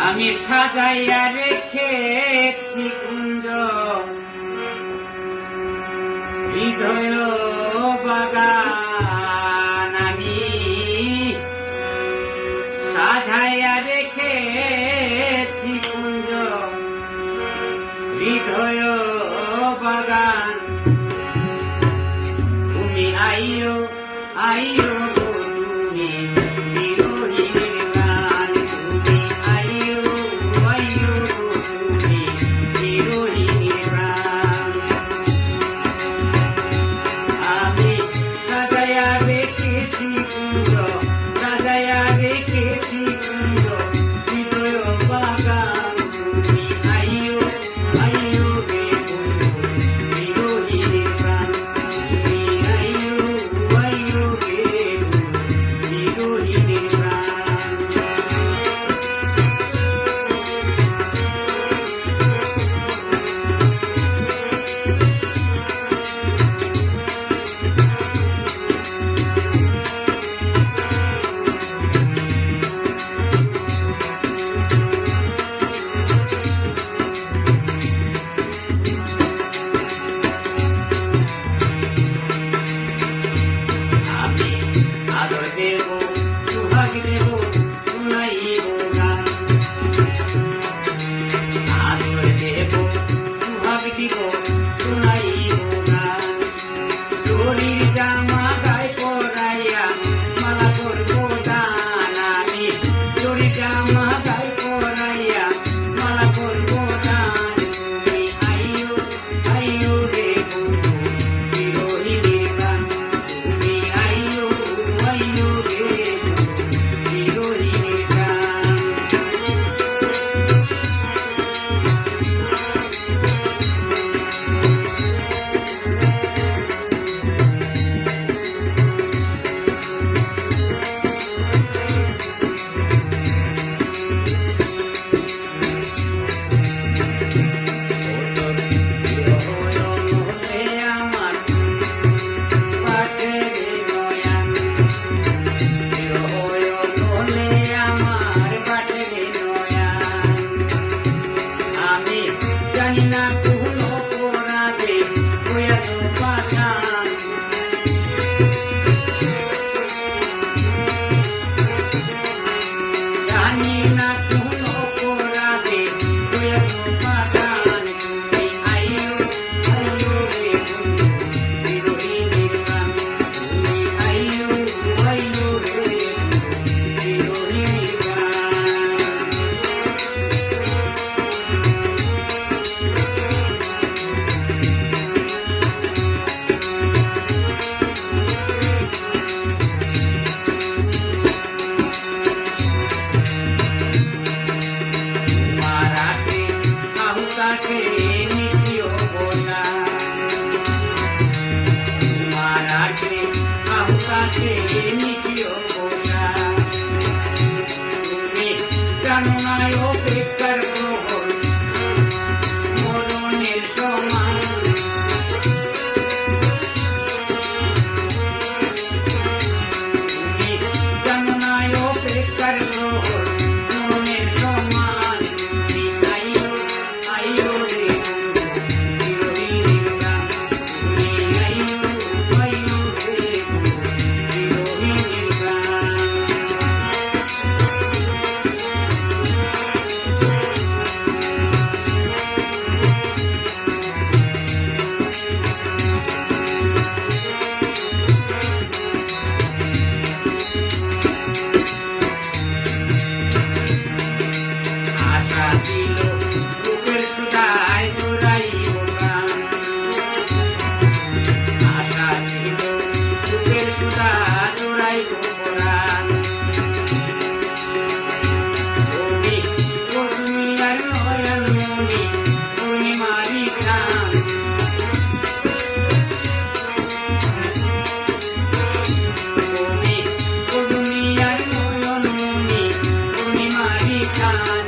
আমি সাজাইয়া রেখেছি কুঞ্জ হৃদয় বাগান, আমি সাজাইয়া রেখেছি কুঞ্জ হৃদয় বাগান। তুমি আইও আইও তুমি বিরোহীর গান, তুমি আইও আইও তুমি বিরোহীর গান। আমি সাজাইয়া রেখেছি কুঞ্জ, সাজাইয়া রেখেছি কুঞ্জ হৃদয় বাগান। তুমি আইও আইও রে বিরোহীর গান, তুমি আইও আইও রে বিরোহীর গান। আমি আদর দেব সুহাগ দেব শুনাইব গান, আদর দেব সুহাগ দিব শুনাইব গান। চোরির জামা গায়ে পরাইয়া মালা করব দান, আমি চোরির জামা গায়ে পরাইয়া মালা করব দান। তুমি আইও আইও রে বন্ধু বিরোহীর গান, তুমি আইও আইও রে বিরোহীর গান। জানি না কোন অপরাধে হইয়া তো পাষাণ, জানি না কোন অপরাধে হইয়া তো পাষাণ। তুমি আইও আইও রে বন্ধু বিরোহীর গান, তুমি আইও আইও রে বিরোহীর গান। মারাঠে আহুতাশে নিশিও বসা, মারাঠে আহুতাশে নিশিও বসা। তুমি জানো না অপেক্ষার প্রহর মরণের সমান, তুমি জানো না অপেক্ষার প্রহর মরণের সমান। তুমি আইও আইও রে বিরোহীর গান, তুমি আইও আইও রে বিরোহীর গান। আশা দিল বুকের সুধায় জোড়াইব গান, আশা দিল বুকের সুধা জোড়াইব গান। তুমি তুমি আর নয়ন মনি তুমি মারি খান, তুমি তুমি আর নয়ন মনি তুমি মারি খান।